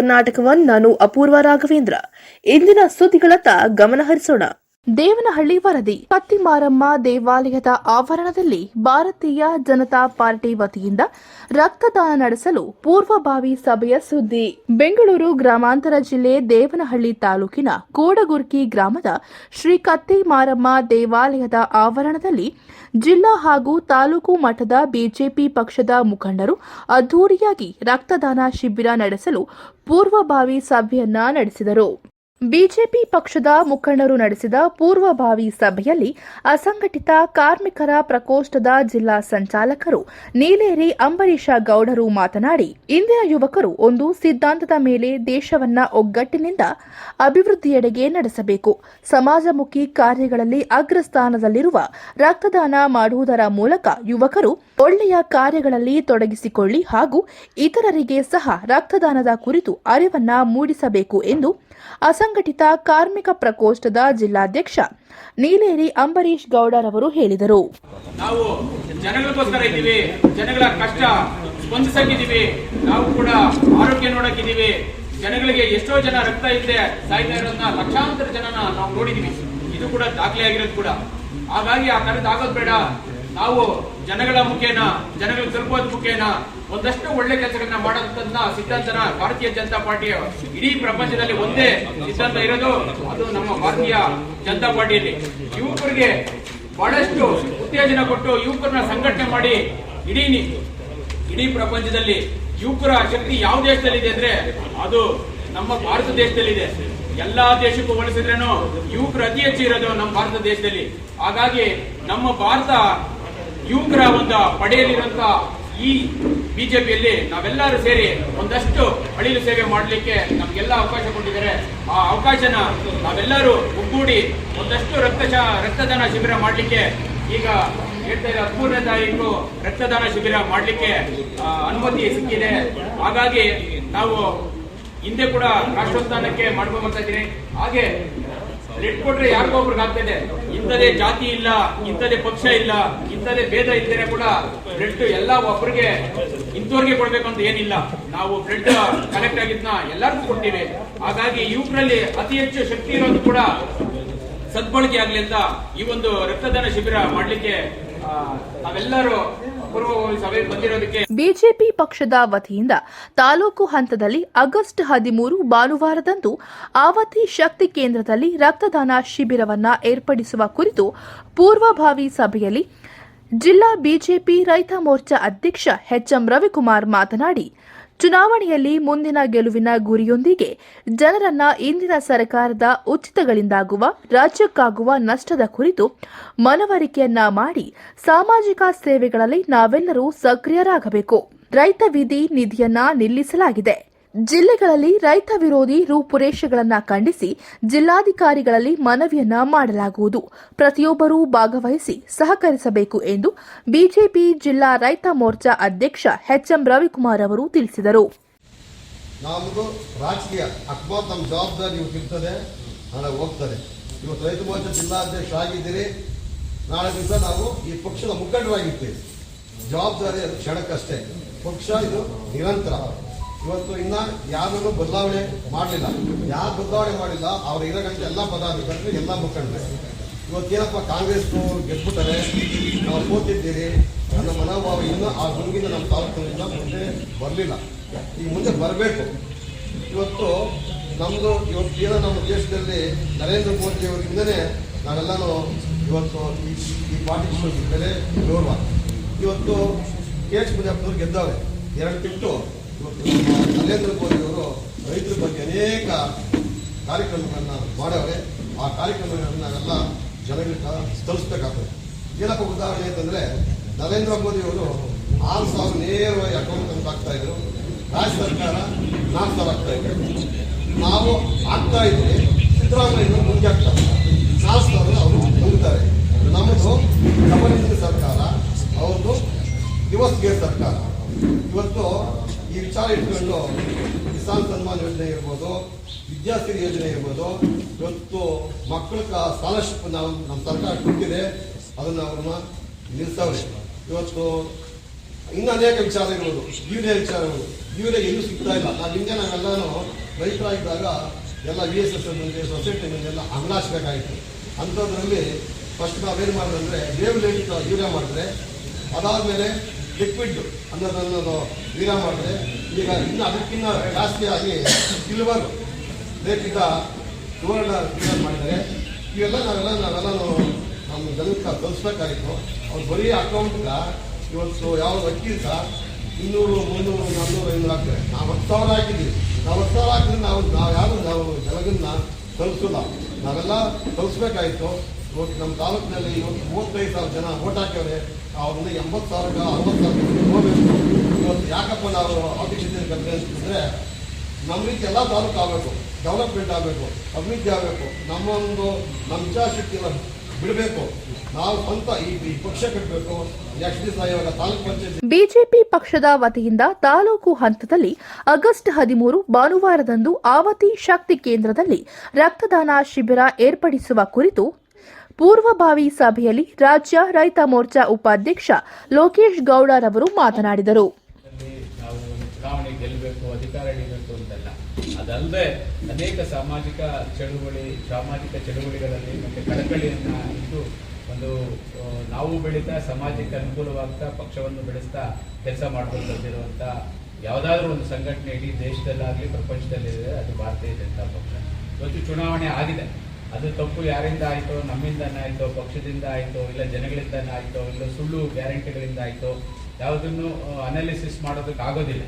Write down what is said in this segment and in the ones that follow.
ಕರ್ನಾಟಕವನ್ನು ನಾನು ಅಪೂರ್ವ ರಾಘವೇಂದ್ರ. ಇಂದಿನ ಸುದ್ದಿಗಳತ್ತ ಗಮನ ಹರಿಸೋಣ. ದೇವನಹಳ್ಳಿ ವರದಿ. ಕತ್ತಿಮಾರಮ್ಮ ದೇವಾಲಯದ ಆವರಣದಲ್ಲಿ ಭಾರತೀಯ ಜನತಾ ಪಾರ್ಟಿ ವತಿಯಿಂದ ರಕ್ತದಾನ ನಡೆಸಲು ಪೂರ್ವಭಾವಿ ಸಭೆಯ ಸುದ್ದಿ. ಬೆಂಗಳೂರು ಗ್ರಾಮಾಂತರ ಜಿಲ್ಲೆ ದೇವನಹಳ್ಳಿ ತಾಲೂಕಿನ ಕೋಡಗುರ್ಕಿ ಗ್ರಾಮದ ಶ್ರೀ ಕತ್ತಿಮಾರಮ್ಮ ದೇವಾಲಯದ ಆವರಣದಲ್ಲಿ ಜಿಲ್ಲಾ ಹಾಗೂ ತಾಲೂಕು ಮಟ್ಟದ ಬಿಜೆಪಿ ಪಕ್ಷದ ಮುಖಂಡರು ಅದ್ದೂರಿಯಾಗಿ ರಕ್ತದಾನ ಶಿಬಿರ ನಡೆಸಲು ಪೂರ್ವಭಾವಿ ಸಭೆಯನ್ನ ನಡೆಸಿದರು. ಬಿಜೆಪಿ ಪಕ್ಷದ ಮುಖಂಡರು ನಡೆಸಿದ ಪೂರ್ವಭಾವಿ ಸಭೆಯಲ್ಲಿ ಅಸಂಘಟಿತ ಕಾರ್ಮಿಕರ ಪ್ರಕೋಷ್ಠದ ಜಿಲ್ಲಾ ಸಂಚಾಲಕರು ನೀಲೇರಿ ಅಂಬರೀಶ ಗೌಡರು ಮಾತನಾಡಿ, ಇಂದಿನ ಯುವಕರು ಒಂದು ಸಿದ್ಧಾಂತದ ಮೇಲೆ ದೇಶವನ್ನ ಒಗ್ಗಟ್ಟಿನಿಂದ ಅಭಿವೃದ್ಧಿಯೆಡೆಗೆ ನಡೆಸಬೇಕು. ಸಮಾಜಮುಖಿ ಕಾರ್ಯಗಳಲ್ಲಿ ಅಗ್ರಸ್ಥಾನದಲ್ಲಿರುವ ರಕ್ತದಾನ ಮಾಡುವುದರ ಮೂಲಕ ಯುವಕರು ಒಳ್ಳೆಯ ಕಾರ್ಯಗಳಲ್ಲಿ ತೊಡಗಿಸಿಕೊಳ್ಳಿ ಹಾಗೂ ಇತರರಿಗೆ ಸಹ ರಕ್ತದಾನದ ಕುರಿತು ಅರಿವನ್ನ ಮೂಡಿಸಬೇಕು ಎಂದು ಅಸಂಘಟಿತ ಕಾರ್ಮಿಕ ಪ್ರಕೋಷ್ಠದ ಜಿಲ್ಲಾಧ್ಯಕ್ಷ ನೀಲೇರಿ ಅಂಬರೀಶ್ ಗೌಡರವರು ಹೇಳಿದರು. ನಾವು ಜನಗಳಿಗೋಸ್ಕರ ಇದ್ದೀವಿ, ಜನಗಳ ಕಷ್ಟ ಸ್ಪಂದಿಸಕ್ಕಿದ್ದೀವಿ, ನಾವು ಕೂಡ ಆರೋಗ್ಯ ನೋಡಕ್ಕಿದ್ದೀವಿ. ಜನಗಳಿಗೆ ಎಷ್ಟೋ ಜನ ರಕ್ತ ಇಲ್ಲದೆ ಸಾಯ್ತಾ ಇರೋದನ್ನ ಲಕ್ಷಾಂತರ ಜನನ ನಾವು ನೋಡಿದೀವಿ. ಇದು ಕೂಡ ದಾಖಲೆ ಆಗಿರೋದು ಕೂಡ. ಹಾಗಾಗಿ ಆ ತರದ್ದು ಆಗೋದು ಬೇಡ. ನಾವು ಜನಗಳ ಮುಖೇನ, ಜನಗಳಿಗೆ ತಲುಪೋದ್ ಮುಖೇನ ಒಂದಷ್ಟು ಒಳ್ಳೆ ಕೆಲಸಗಳನ್ನ ಮಾಡೋದನ್ನ ಸಿದ್ಧಾಂತನ ಭಾರತೀಯ ಜನತಾ ಪಾರ್ಟಿಯ ಇಡೀ ಪ್ರಪಂಚದಲ್ಲಿ ಒಂದೇ ಸಿದ್ಧಾಂತ ಇರೋದು, ಅದು ನಮ್ಮ ಭಾರತೀಯ ಜನತಾ ಪಾರ್ಟಿಯಲ್ಲಿ. ಯುವಕರಿಗೆ ಬಹಳಷ್ಟು ಉತ್ತೇಜನ ಕೊಟ್ಟು ಯುವಕರನ್ನ ಸಂಘಟನೆ ಮಾಡಿ ಇಡೀ ಪ್ರಪಂಚದಲ್ಲಿ ಯುವಕರ ಶಕ್ತಿ ಯಾವ ದೇಶದಲ್ಲಿದೆ ಅಂದ್ರೆ ಅದು ನಮ್ಮ ಭಾರತ ದೇಶದಲ್ಲಿದೆ. ಎಲ್ಲಾ ದೇಶಕ್ಕೂ ಹೋಲಿಸಿದ್ರೇನು ಯುವಕರು ಅತಿ ಹೆಚ್ಚು ಇರೋದು ನಮ್ಮ ಭಾರತ ದೇಶದಲ್ಲಿ. ಹಾಗಾಗಿ ನಮ್ಮ ಭಾರತ ಯುವಕರ ಒಂದು ಪಡೆಯಲ್ಲಿರುವಂತ ಈ ಬಿಜೆಪಿಯಲ್ಲಿ ನಾವೆಲ್ಲರೂ ಸೇರಿ ಒಂದಷ್ಟು ಅಳಿಲು ಸೇವೆ ಮಾಡಲಿಕ್ಕೆ ನಮ್ಗೆಲ್ಲ ಅವಕಾಶ ಕೊಟ್ಟಿದ್ದಾರೆ. ಆ ಅವಕಾಶನ ನಾವೆಲ್ಲರೂ ಒಗ್ಗೂಡಿ ಒಂದಷ್ಟು ರಕ್ತದಾನ ಶಿಬಿರ ಮಾಡಲಿಕ್ಕೆ ಈಗ ಹೇಳ್ತಾ ಇದ್ದಾರೆ. 13ನೇ ತಾರೀಕು ರಕ್ತದಾನ ಶಿಬಿರ ಮಾಡಲಿಕ್ಕೆ ಅನುಮತಿ ಸಿಕ್ಕಿದೆ. ಹಾಗಾಗಿ ನಾವು ಹಿಂದೆ ಕೂಡ ರಾಷ್ಟ್ರೋತ್ಥಾನಕ್ಕೆ ಮಾಡ್ಕೊಂಡ್ ಬರ್ತಾ ಇದ್ದೀನಿ. ಹಾಗೆ ಬ್ಲಡ್ ಕೊಟ್ರೆ ಯಾರಿಗೋ ಒಬ್ರಿಗೆ ಆಗ್ತದೆ. ಇಂಥದೇ ಜಾತಿ ಇಲ್ಲ, ಇಂಥದೇ ಪಕ್ಷ ಇಲ್ಲ, ಇಂಥದೇ ಭೇದ ಇದ್ದೇನೆ ಕೂಡ ಬ್ಲಡ್ ಎಲ್ಲ ಒಬ್ಬರಿಗೆ ಇಂಥವ್ರಿಗೆ ಕೊಡ್ಬೇಕು ಅಂತ ಏನಿಲ್ಲ. ನಾವು ಬ್ಲಡ್ ಕಲೆಕ್ಟ್ ಆಗಿದ್ನ ಎಲ್ಲರಿಗೂ ಕೊಡ್ತೀವಿ. ಹಾಗಾಗಿ ಯುವಕರಲ್ಲಿ ಅತಿ ಹೆಚ್ಚು ಶಕ್ತಿ ಇರೋದು ಕೂಡ ಸದ್ಬಳಕೆ ಆಗ್ಲಿ ಅಂತ ಈ ಒಂದು ರಕ್ತದಾನ ಶಿಬಿರ ಮಾಡ್ಲಿಕ್ಕೆ ನಾವೆಲ್ಲರೂ ಬಿಜೆಪಿ ಪಕ್ಷದ ವತಿಯಿಂದ ತಾಲೂಕು ಹಂತದಲ್ಲಿ ಆಗಸ್ಟ್ 13 ಭಾನುವಾರದಂದು ಆವತಿ ಶಕ್ತಿ ಕೇಂದ್ರದಲ್ಲಿ ರಕ್ತದಾನ ಶಿಬಿರವನ್ನ ಏರ್ಪಡಿಸುವ ಕುರಿತು ಪೂರ್ವಭಾವಿ ಸಭೆಯಲ್ಲಿ ಜಿಲ್ಲಾ ಬಿಜೆಪಿ ರೈತ ಮೋರ್ಚಾ ಅಧ್ಯಕ್ಷ ಎಚ್ಎಂ ರವಿಕುಮಾರ್ ಮಾತನಾಡಿ, ಚುನಾವಣೆಯಲ್ಲಿ ಮುಂದಿನ ಗೆಲುವಿನ ಗುರಿಯೊಂದಿಗೆ ಜನರನ್ನ ಇಂದಿನ ಸರ್ಕಾರದ ಉಚಿತಗಳಿಂದಾಗುವ ರಾಜ್ಯಕ್ಕಾಗುವ ನಷ್ಟದ ಕುರಿತು ಮನವರಿಕೆಯನ್ನ ಮಾಡಿ ಸಾಮಾಜಿಕ ಸೇವೆಗಳಲ್ಲಿ ನಾವೆಲ್ಲರೂ ಸಕ್ರಿಯರಾಗಬೇಕು. ರೈತ ವಿಧಿ ನಿಧಿಯನ್ನ ನಿಲ್ಲಿಸಲಾಗಿದೆ. ಜಿಲ್ಲೆಗಳಲ್ಲಿ ರೈತ ವಿರೋಧಿ ರೂಪುರೇಷೆಗಳನ್ನು ಖಂಡಿಸಿ ಜಿಲ್ಲಾಧಿಕಾರಿಗಳಲ್ಲಿ ಮನವಿಯನ್ನ ಮಾಡಲಾಗುವುದು. ಪ್ರತಿಯೊಬ್ಬರೂ ಭಾಗವಹಿಸಿ ಸಹಕರಿಸಬೇಕು ಎಂದು ಬಿಜೆಪಿ ಜಿಲ್ಲಾ ರೈತ ಮೋರ್ಚಾ ಅಧ್ಯಕ್ಷ ಎಚ್ಎಂ ರವಿಕುಮಾರ್ ಅವರು ತಿಳಿಸಿದರು. ನಮ್ಮದು ರಾಜಕೀಯ ಅಕಸ್ಮಾತ್ ನಮ್ಮ ಜವಾಬ್ದಾರಿ ಇರ್ತದೆ, ನಾಳೆ ಹೋಗ್ತದೆ. ಇವತ್ತು ರೈತ ಮೋರ್ಚಾ ಜಿಲ್ಲಾಧ್ಯಕ್ಷ ಆಗಿದ್ದೀರಿ, ನಾಳೆ ದಿವಸ ನಾವು ಈ ಪಕ್ಷದ ಮುಖಂಡರಾಗಿರ್ತೀವಿ. ಜವಾಬ್ದಾರಿ ಅದು ಕ್ಷಣಕ್ಕಷ್ಟೇ. ಪಕ್ಷ ಇದು ನಿರಂತರ. ಇವತ್ತು ಇನ್ನ ಯಾರನ್ನು ಬದಲಾವಣೆ ಮಾಡಲಿಲ್ಲ. ಯಾರು ಬದಲಾವಣೆ ಮಾಡಿಲ್ಲ ಅವ್ರ ಇರೋ ಗಂಟೆ ಎಲ್ಲ ಪದಾಧಿಕಾರಿಗಳು ಎಲ್ಲ ಮುಖಂಡರು. ಇವತ್ತೇನಪ್ಪ ಕಾಂಗ್ರೆಸ್ ಗೆದ್ಬಿಟ್ಟಾರೆ, ನಾವು ಸೋತಿದ್ದೀರಿ ನನ್ನ ಮನೋಭಾವ ಇನ್ನೂ ಆ ಗುಂಗಿಂದ ನಮ್ಮ ತಾಲೂಕಿನಿಂದ ಮುಂದೆ ಬರಲಿಲ್ಲ. ಈಗ ಮುಂದೆ ಬರಬೇಕು. ಇವತ್ತು ನಮ್ಮದು ಏನೋ ನಮ್ಮ ದೇಶದಲ್ಲಿ ನರೇಂದ್ರ ಮೋದಿ ಅವರಿಂದನೇ ನಾವೆಲ್ಲನೂ ಇವತ್ತು ಈ ಪಾರ್ಟಿ ಬೆಲೆ ಗೌರವ. ಇವತ್ತು KH ಮುನಿಯಪ್ಪನವ್ರು ಗೆದ್ದವ್ರೆ 2 ತಿಂಗಳು. ಇವತ್ತು ನರೇಂದ್ರ ಮೋದಿ ಅವರು ರೈತರ ಬಗ್ಗೆ ಅನೇಕ ಕಾರ್ಯಕ್ರಮಗಳನ್ನು ಮಾಡವ್ರೆ. ಆ ಕಾರ್ಯಕ್ರಮಗಳನ್ನು ನಾವೆಲ್ಲ ಜನಗಳಿಗೆ ತಲುಪಿಸ್ಬೇಕಾಗ್ತದೆ. ಏನಪ್ಪ ಉದಾಹರಣೆ ಅಂತಂದರೆ, ನರೇಂದ್ರ ಮೋದಿ ಅವರು 6,000 ನೇರವಾಗಿ ಅಕೌಂಟ್ ಅಂತ ಆಗ್ತಾ ಇದ್ರು. ರಾಜ್ಯ ಸರ್ಕಾರ 4,000 ಆಗ್ತಾ ಇದ್ರು. ನಾವು ಆಗ್ತಾ ಇದ್ರೆ ಸಿದ್ದರಾಮಯ್ಯ ಮುಂದೆ ಆಗ್ತಾರೆ, 4,000 ಅವರು ಮುಂದುತ್ತಾರೆ. ನಮ್ಮದು ಕಮಲಿಂದ ಸರ್ಕಾರ, ಅವ್ರದ್ದು ದಿವಸ್ಗೆ ಸರ್ಕಾರ. ಇವತ್ತು ಈ ವಿಚಾರ ಇಟ್ಕೊಂಡು ಕಿಸಾನ್ ಸನ್ಮಾನ್ ಯೋಜನೆ ಇರ್ಬೋದು, ವಿದ್ಯಾರ್ಥಿ ಯೋಜನೆ ಇರ್ಬೋದು, ಇವತ್ತು ಮಕ್ಕಳ ಸ್ಕಾಲರ್ಶಿಪ್ ನಮ್ಮ ಸರ್ಕಾರ ಕೊಟ್ಟಿದೆ, ಅದನ್ನು ಅವ್ರನ್ನ ನಿಲ್ಲಿಸವ್ರೆ. ಇವತ್ತು ಇನ್ನು ಅನೇಕ ವಿಚಾರಗಳು, ಯೂರಿಯಾ ವಿಚಾರಗಳು. ಯೂರಿಯಾ ಎಲ್ಲೂ ಸಿಗ್ತಾ ಇಲ್ಲ. ನಾವೆಲ್ಲನೂ ರೈತರಾಗಿದ್ದಾಗ ಎಲ್ಲ VSS ಮುಂದೆ ಸೊಸೈಟಿ ಮುಂದೆಲ್ಲ ಅಂಗಲಾಯಿಸ್ಬೇಕಾಗಿತ್ತು. ಅಂಥದ್ರಲ್ಲಿ ಫಸ್ಟ್ ನಾವೇನು ಮಾಡಿದ್ರೆ ಲೇಬಲ್ ಯೂರಿಯಾ ಮಾಡಿದ್ರೆ, ಅದಾದಮೇಲೆ ಲಿಕ್ವಿಡ್ ಅನ್ನೋದನ್ನು ಯೂರಿಯಾ ಮಾಡಿದ್ರೆ, ಈಗ ಇನ್ನು ಅದಕ್ಕಿಂತ ಜಾಸ್ತಿಯಾಗಿ ಸಿಲ್ವರ್ ಬೇಕಿದ್ದ ಸುವರ್ಣ ಯೂರಿಯಾ ಮಾಡಿದರೆ, ಇವೆಲ್ಲ ನಾವೆಲ್ಲನೂ ನಮ್ಮ ಜನಕ್ಕೆ ತಲುಪಿಸ್ಬೇಕಾಗಿತ್ತು. ಅವ್ರು ಬರೀ ಅಕೌಂಟ್ಗೆ ಇವತ್ತು ಯಾವ್ದು ಅಕ್ಕಿ ಸಹ 200, 300, 400, 500 ಹಾಕ್ತಾರೆ. ನಾವು 10,000 ಹಾಕಿದ್ದೀವಿ. ನಾವು 10,000 ಹಾಕಿದ್ರೆ ನಾವು ಜನಗನ್ನ ತಲುಪಿಸಲ್ಲ. ನಾವೆಲ್ಲ ತಲುಪಿಸ್ಬೇಕಾಗಿತ್ತು. ಇವತ್ತು ನಮ್ಮ ತಾಲೂಕಿನಲ್ಲಿ ಇವತ್ತು 35,000 ಜನ ಓಟ್ ಹಾಕ್ಯವ್ರೆ. ಅವ್ರನ್ನ 80,000 60,000 ಹೋಗಬೇಕು. ಇವತ್ತು ಯಾಕಪ್ಪ ನಾವು ಆಫೀಸಿಂದ ಕಟ್ಟೆ ಅಂತಂದರೆ, ನಮ್ಮ ರೀತಿ ಎಲ್ಲ ತಾಲೂಕು ಆಗಬೇಕು, ಡೆವಲಪ್ಮೆಂಟ್ ಆಗಬೇಕು, ಅಭಿವೃದ್ಧಿ ಆಗಬೇಕು. ನಮ್ಮ ಇಚ್ಛಾಶಕ್ತಿಯನ್ನು ಬಿಡಬೇಕು. ನಾವು ಸ್ವಂತ ಈ ಪಕ್ಷ ಕಟ್ಟಬೇಕು. ನೆಕ್ಸ್ಟ್ ದಿವಸ ಇವಾಗ ತಾಲೂಕು ಪಂಚಾಯತ್ ಬಿಜೆಪಿ ಪಕ್ಷದ ವತಿಯಿಂದ ತಾಲೂಕು ಹಂತದಲ್ಲಿ ಆಗಸ್ಟ್ 13 ಭಾನುವಾರದಂದು ಆವತಿ ಶಕ್ತಿ ಕೇಂದ್ರದಲ್ಲಿ ರಕ್ತದಾನ ಶಿಬಿರ ಏರ್ಪಡಿಸುವ ಕುರಿತು ಪೂರ್ವಭಾವಿ ಸಭೆಯಲ್ಲಿ ರಾಜ್ಯ ರೈತ ಮೋರ್ಚಾ ಉಪಾಧ್ಯಕ್ಷ ಲೋಕೇಶ್ ಗೌಡರವರು ಮಾತನಾಡಿದರು. ನಾವು ಚುನಾವಣೆ ಗೆಲ್ಲಬೇಕು, ಅಧಿಕಾರ ಹಿಡಿಬೇಕು ಅಂತಲ್ಲ, ಅದಲ್ಲದೆ ಅನೇಕ ಸಾಮಾಜಿಕ ಚಳುವಳಿಗಳಲ್ಲಿ ಮತ್ತೆ ಕಳಕಳಿಯನ್ನ ಇದ್ದು ಒಂದು ನಾವು ಬೆಳೀತಾ ಸಮಾಜಕ್ಕೆ ಅನುಕೂಲವಾಗ್ತಾ ಪಕ್ಷವನ್ನು ಬೆಳೆಸ್ತಾ ಕೆಲಸ ಮಾಡ್ಕೊಂಡು ಬಂದಿರುವಂತ ಯಾವುದಾದ್ರೂ ಒಂದು ಸಂಘಟನೆ ಇಡೀ ದೇಶದಲ್ಲಾಗಲಿ ಪ್ರಪಂಚದಲ್ಲಿದೆ, ಅದು ಭಾರತೀಯ ಜನತಾ ಪಕ್ಷ. ಇವತ್ತು ಚುನಾವಣೆ ಆಗಿದೆ, ಅದು ತಪ್ಪು ಯಾರಿಂದ ಆಯಿತೋ, ನಮ್ಮಿಂದನೇ ಆಯಿತೋ, ಪಕ್ಷದಿಂದ ಆಯಿತೋ, ಇಲ್ಲ ಜನಗಳಿಂದನೇ ಆಯಿತೋ, ಇಲ್ಲ ಸುಳ್ಳು ಗ್ಯಾರಂಟಿಗಳಿಂದ ಆಯಿತೋ, ಯಾವುದನ್ನು ಅನಾಲಿಸಿಸ್ ಮಾಡೋದಕ್ಕೆ ಆಗೋದಿಲ್ಲ.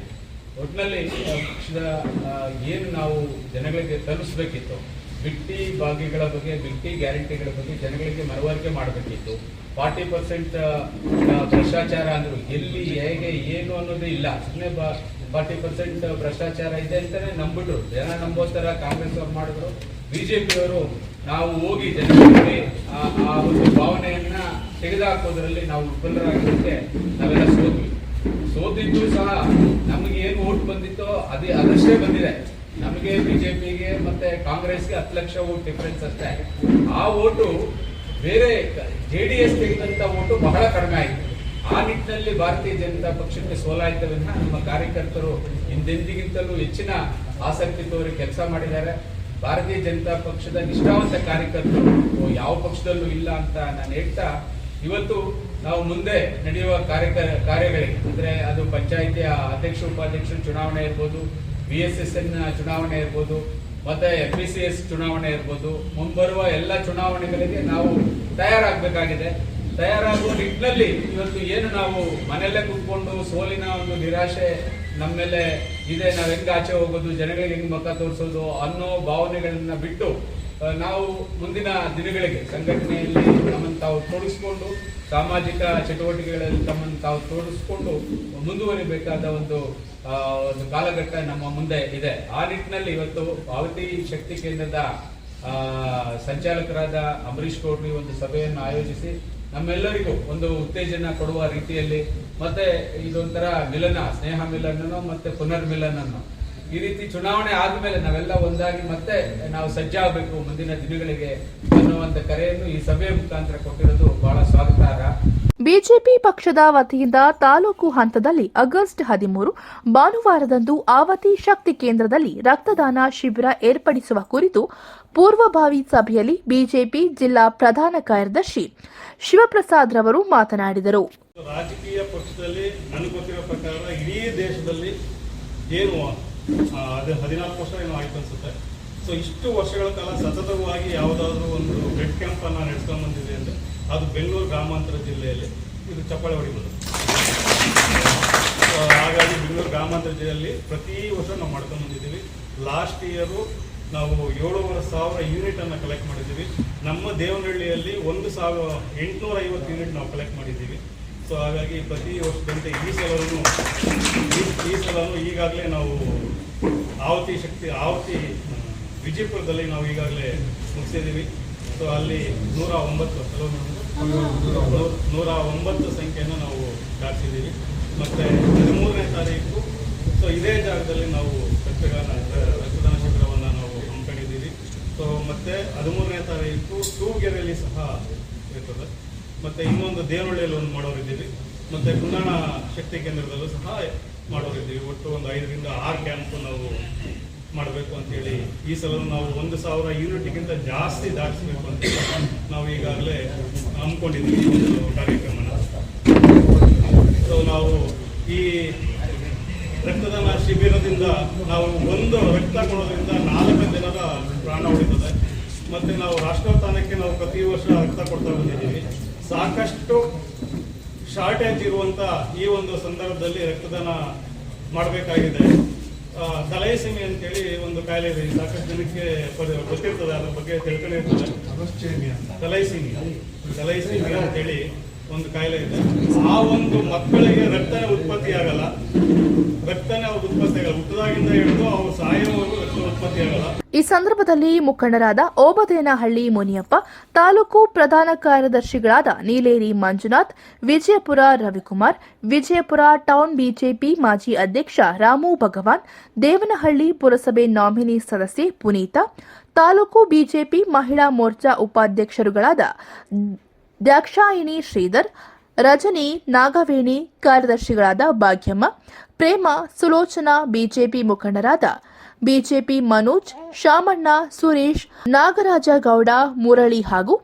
ಒಟ್ಟಿನಲ್ಲಿ ಪಕ್ಷದ ಏನು ನಾವು ಜನಗಳಿಗೆ ತಲುಪಿಸ್ಬೇಕಿತ್ತು, ಬಿಟ್ಟಿ ಭಾಗ್ಯಗಳ ಬಗ್ಗೆ, ಬಿಟ್ಟಿ ಗ್ಯಾರಂಟಿಗಳ ಬಗ್ಗೆ ಜನಗಳಿಗೆ ಮನವರಿಕೆ ಮಾಡಬೇಕಿತ್ತು. 40% ಭ್ರಷ್ಟಾಚಾರ ಅಂದರು ಎಲ್ಲಿ, ಹೇಗೆ, ಏನು ಅನ್ನೋದೇ ಇಲ್ಲ. ಸುಮ್ಮನೆ 40% ಭ್ರಷ್ಟಾಚಾರ ಇದೆ ಅಂತಾನೆ ನಂಬಿಟ್ರು. ಜನ ನಂಬೋಸ್ತರ ಕಾಂಗ್ರೆಸ್ ಅವ್ರು ಮಾಡಿದ್ರು. ಬಿಜೆಪಿಯವರು ನಾವು ಹೋಗಿ ಜನಗಳಿಗೆ ಆ ಒಂದು ಭಾವನೆಯನ್ನ ತೆಗೆದುಹಾಕೋದ್ರಲ್ಲಿ ನಾವು ವಿಫಲರಾಗಿದ್ದಕ್ಕೆ ನಾವೆಲ್ಲ ಸೋತಿದ್ದು ಸಹ ನಮಗೆ ಏನು ಓಟ್ ಬಂದಿತ್ತೋ ಅದಷ್ಟೇ ಬಂದಿದೆ. ನಮಗೆ ಬಿಜೆಪಿಗೆ ಮತ್ತೆ ಕಾಂಗ್ರೆಸ್ಗೆ 10 ಲಕ್ಷ ಓಟ್ ಡಿಫರೆನ್ಸ್ ಅಷ್ಟೇ. ಆ ಓಟು ಬೇರೆ JDS ತೆಗೆದಂತ ಓಟು ಬಹಳ ಕಡಿಮೆ ಆಯಿತು. ಆ ನಿಟ್ಟಿನಲ್ಲಿ ಭಾರತೀಯ ಜನತಾ ಪಕ್ಷಕ್ಕೆ ಸೋಲಾಯ್ತವನ್ನ ನಮ್ಮ ಕಾರ್ಯಕರ್ತರು ಹಿಂದೆಂದಿಗಿಂತಲೂ ಹೆಚ್ಚಿನ ಆಸಕ್ತಿ ತೋರಿ ಕೆಲಸ ಮಾಡಿದ್ದಾರೆ. ಭಾರತೀಯ ಜನತಾ ಪಕ್ಷದ ನಿಷ್ಠಾವಂತ ಕಾರ್ಯಕರ್ತರು ಯಾವ ಪಕ್ಷದಲ್ಲೂ ಇಲ್ಲ ಅಂತ ನಾನು ಹೇಳ್ತಾ, ಇವತ್ತು ನಾವು ಮುಂದೆ ನಡೆಯುವ ಕಾರ್ಯಗಳಿಗೆ ಅಂದ್ರೆ ಅದು ಪಂಚಾಯಿತಿಯ ಅಧ್ಯಕ್ಷ ಉಪಾಧ್ಯಕ್ಷರ ಚುನಾವಣೆ ಇರ್ಬೋದು, BSSN ಚುನಾವಣೆ ಇರ್ಬೋದು, ಮತ್ತೆ FPCS ಚುನಾವಣೆ ಇರ್ಬೋದು, ಮುಂಬರುವ ಎಲ್ಲ ಚುನಾವಣೆಗಳಿಗೆ ನಾವು ತಯಾರಾಗಬೇಕಾಗಿದೆ. ತಯಾರಾಗುವ ನಿಟ್ಟಿನಲ್ಲಿ ಇವತ್ತು ಏನು ನಾವು ಮನೆಯಲ್ಲೇ ಕೂತ್ಕೊಂಡು ಸೋಲಿನ ಒಂದು ನಿರಾಶೆ ನಮ್ಮ ಮೇಲೆ ಇದೆ, ನಾವು ಹೆಂಗ್ ಆಚೆ ಹೋಗೋದು, ಜನಗಳಿಗೆ ಹೆಂಗ್ ಮುಖ ತೋರಿಸೋದು ಅನ್ನೋ ಭಾವನೆಗಳನ್ನ ಬಿಟ್ಟು ನಾವು ಮುಂದಿನ ದಿನಗಳಿಗೆ ಸಂಘಟನೆಯಲ್ಲಿ ನಮ್ಮನ್ನು ತಾವು ತೊಡಗಿಸ್ಕೊಂಡು, ಸಾಮಾಜಿಕ ಚಟುವಟಿಕೆಗಳಲ್ಲಿ ತಮ್ಮನ್ನು ತಾವು ತೊಡಗಿಸ್ಕೊಂಡು ಮುಂದುವರಿಬೇಕಾದ ಒಂದು ಕಾಲಘಟ್ಟ ನಮ್ಮ ಮುಂದೆ ಇದೆ. ಆ ನಿಟ್ಟಿನಲ್ಲಿ ಇವತ್ತು ಆವತಿ ಶಕ್ತಿ ಕೇಂದ್ರದ ಸಂಚಾಲಕರಾದ ಅಂಬರೀಶ್ ಗೌಡ್ರು ಒಂದು ಸಭೆಯನ್ನು ಆಯೋಜಿಸಿ ನಮ್ಮೆಲ್ಲರಿಗೂ ಒಂದು ಉತ್ತೇಜನ ಕೊಡುವ ರೀತಿಯಲ್ಲಿ, ಮತ್ತೆ ಇದೊಂಥರ ಮಿಲನ, ಸ್ನೇಹ ಮಿಲನನೋ ಮತ್ತೆ ಪುನರ್ಮಿಲನನೋ, ಈ ರೀತಿ ಚುನಾವಣೆ ಆದ್ಮೇಲೆ ನಾವೆಲ್ಲ ಒಂದಾಗಿ ಮತ್ತೆ ನಾವು ಸಜ್ಜಾಗಬೇಕು ಮುಂದಿನ ದಿನಗಳಿಗೆ ಅನ್ನುವಂತ ಕರೆಯನ್ನು ಈ ಸಭೆಯ ಮುಖಾಂತರ ಕೊಟ್ಟಿರೋದು ಬಹಳ ಸ್ವಾಗತಾರ್ಹ. ಬಿಜೆಪಿ ಪಕ್ಷದ ವತಿಯಿಂದ ತಾಲೂಕು ಹಂತದಲ್ಲಿ ಆಗಸ್ಟ್ 13 ಭಾನುವಾರದಂದು ಆವತಿ ಶಕ್ತಿ ಕೇಂದ್ರದಲ್ಲಿ ರಕ್ತದಾನ ಶಿಬಿರ ಏರ್ಪಡಿಸುವ ಕುರಿತು ಪೂರ್ವಭಾವಿ ಸಭೆಯಲ್ಲಿ ಬಿಜೆಪಿ ಜಿಲ್ಲಾ ಪ್ರಧಾನ ಕಾರ್ಯದರ್ಶಿ ಶಿವಪ್ರಸಾದ್ ರವರು ಮಾತನಾಡಿದರು. ರಾಜಕೀಯ ಪಕ್ಷದಲ್ಲಿ ನನಗೆ ಗೊತ್ತಿರೋ ಪ್ರಕಾರ ಇಡೀ ದೇಶದಲ್ಲಿ ಏನು 14 ವರ್ಷ ಏನೋ ಆಯ್ತು ಅನ್ಸುತ್ತೆ. ಸೊ ಇಷ್ಟು ವರ್ಷಗಳ ಕಾಲ ಸತತವಾಗಿ ಯಾವುದಾದ್ರೂ ಒಂದು ಬ್ಲಡ್ ಕ್ಯಾಂಪ್ ಅನ್ನ ನಡೆಸ್ಕೊಂಡು ಬಂದಿದೆ ಅಂದ್ರೆ ಅದು ಬೆಂಗಳೂರು ಗ್ರಾಮಾಂತರ ಜಿಲ್ಲೆಯಲ್ಲಿ ಇದು ಚಪ್ಪಾಳೆ ಹೊಡಿಬೋದು. ಹಾಗಾಗಿ ಬೆಂಗಳೂರು ಗ್ರಾಮಾಂತರ ಜಿಲ್ಲೆಯಲ್ಲಿ ಪ್ರತಿ ವರ್ಷ ನಾವು ಮಾಡ್ಕೊಂಡು ಬಂದಿದ್ದೀವಿ. ಲಾಸ್ಟ್ ಇಯರು ನಾವು 7,500 ಯೂನಿಟ್ ಅನ್ನ ಕಲೆಕ್ಟ್ ಮಾಡಿದ್ದೀವಿ. ನಮ್ಮ ದೇವನಹಳ್ಳಿಯಲ್ಲಿ 1,850 ಯೂನಿಟ್ ನಾವು ಕಲೆಕ್ಟ್ ಮಾಡಿದ್ದೀವಿ. ಸೊ ಹಾಗಾಗಿ ಪ್ರತಿ ವರ್ಷದಂತೆ ಈ ಸಲನೂ ಈಗಾಗಲೇ ನಾವು ಆವತಿ ವಿಜಯಪುರದಲ್ಲಿ ನಾವು ಈಗಾಗಲೇ ಮುಗಿಸಿದ್ದೀವಿ. ಸೊ ಅಲ್ಲಿ 109 ಸಂಖ್ಯೆಯನ್ನು ನಾವು ದಾಟಿಸಿದ್ದೀವಿ. ಮತ್ತು 13ನೇ ತಾರೀಕು ಸೊ ಇದೇ ಜಾಗದಲ್ಲಿ ನಾವು ರಕ್ತದಾನ ಶಿಬಿರವನ್ನು ನಾವು ಹಮ್ಮಿಕೊಂಡಿದ್ದೀವಿ. ಸೊ ಮತ್ತು 13ನೇ ತಾರೀಕು ತೂಗೆರೆಯಲ್ಲಿ ಸಹ ಇರ್ತದೆ. ಮತ್ತು ಇನ್ನೊಂದು ದೇವನಹಳ್ಳಿಯಲ್ಲಿ ಒಂದು ಮಾಡೋರಿದ್ದೀವಿ. ಮತ್ತು ಕುಂದಣ ಶಕ್ತಿ ಕೇಂದ್ರದಲ್ಲೂ ಸಹ ಮಾಡೋರಿದ್ದೀವಿ. ಒಟ್ಟು ಒಂದು 5 ರಿಂದ 6 ಕ್ಯಾಂಪ್ ನಾವು ಮಾಡಬೇಕು ಅಂತೇಳಿ ಈ ಸಲ ನಾವು 1,000 ಯೂನಿಟ್ಗಿಂತ ಜಾಸ್ತಿ ದಾಟಿಸಬೇಕು ಅಂತ ನಾವು ಈಗಾಗಲೇ ಹಮ್ಮಿಕೊಂಡಿದ್ದೀವಿ ಒಂದು ಕಾರ್ಯಕ್ರಮನ. ಸೊ ನಾವು ಈ ರಕ್ತದಾನ ಶಿಬಿರದಿಂದ ನಾವು ಒಂದು ರಕ್ತ ಕೊಡೋದ್ರಿಂದ 4 ಜನರ ಪ್ರಾಣ ಉಳಿತದೆ. ಮತ್ತು ನಾವು ರಾಷ್ಟ್ರೋತ್ಥಾನಕ್ಕೆ ನಾವು ಪ್ರತಿ ವರ್ಷ ರಕ್ತ ಕೊಡ್ತಾ ಬಂದಿದ್ದೀವಿ. ಸಾಕಷ್ಟು ಶಾರ್ಟೇಜ್ ಇರುವಂಥ ಈ ಒಂದು ಸಂದರ್ಭದಲ್ಲಿ ರಕ್ತದಾನ ಮಾಡಬೇಕಾಗಿದೆ. ತಲೈಸೆಮಿ ಅಂತೇಳಿ ಒಂದು ಕಾಯಿಲೆ ಇದೆ, ಸಾಕಷ್ಟು ಜನಕ್ಕೆ ಗೊತ್ತಿರ್ತದೆ, ಅದ್ರ ಬಗ್ಗೆ ತಿಳ್ಕೊಂಡಿರ್ತದೆ. ತಲೈಸೆಮಿ ಅಂತೇಳಿ ಒಂದು ಕಾಯಿಲೆ ಇದೆ. ಆ ಒಂದು ಮಕ್ಕಳಿಗೆ ರಕ್ತನೇ ಉತ್ಪತ್ತಿ ಆಗಲ್ಲ, ಹುಟ್ಟದಾಗಿಂದ ಹಿಡಿದು ಅವ್ರು ಸಾಯೋವರೆಗೂ ರಕ್ತ ಉತ್ಪತ್ತಿ ಆಗಲ್ಲ. ಈ ಸಂದರ್ಭದಲ್ಲಿ ಮುಖಂಡರಾದ ಓಬದೇನಹಳ್ಳಿ ಮುನಿಯಪ್ಪ, ತಾಲೂಕು ಪ್ರಧಾನ ಕಾರ್ಯದರ್ಶಿಗಳಾದ ನೀಲೇರಿ ಮಂಜುನಾಥ್, ವಿಜಯಪುರ ರವಿಕುಮಾರ್, ವಿಜಯಪುರ ಟೌನ್ ಬಿಜೆಪಿ ಮಾಜಿ ಅಧ್ಯಕ್ಷ ರಾಮು ಭಗವಾನ್, ದೇವನಹಳ್ಳಿ ಪುರಸಭೆ ನಾಮಿನಿ ಸದಸ್ಯೆ ಪುನೀತಾ, ತಾಲೂಕು ಬಿಜೆಪಿ ಮಹಿಳಾ ಮೋರ್ಚಾ ಉಪಾಧ್ಯಕ್ಷರುಗಳಾದ ದಾಕ್ಷಾಯಿಣಿ ಶ್ರೀಧರ್, ರಜನಿ, ನಾಗವೇಣಿ, ಕಾರ್ಯದರ್ಶಿಗಳಾದ ಭಾಗ್ಯಮ್ಮ, ಪ್ರೇಮ, ಸುಲೋಚನಾ, ಬಿಜೆಪಿ ಮುಖಂಡರಾದ ಬಿಜೆಪಿ ಮನೋಜ್, ಶಾಮಣ್ಣ, ಸುರೇಶ್, ನಾಗರಾಜ ಗೌಡ, ಮುರಳಿ ಹಾಗೂ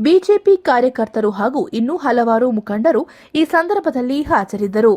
ಬಿಜೆಪಿ ಕಾರ್ಯಕರ್ತರು ಹಾಗೂ ಇನ್ನೂ ಹಲವಾರು ಮುಖಂಡರು ಈ ಸಂದರ್ಭದಲ್ಲಿ ಹಾಜರಿದ್ದರು.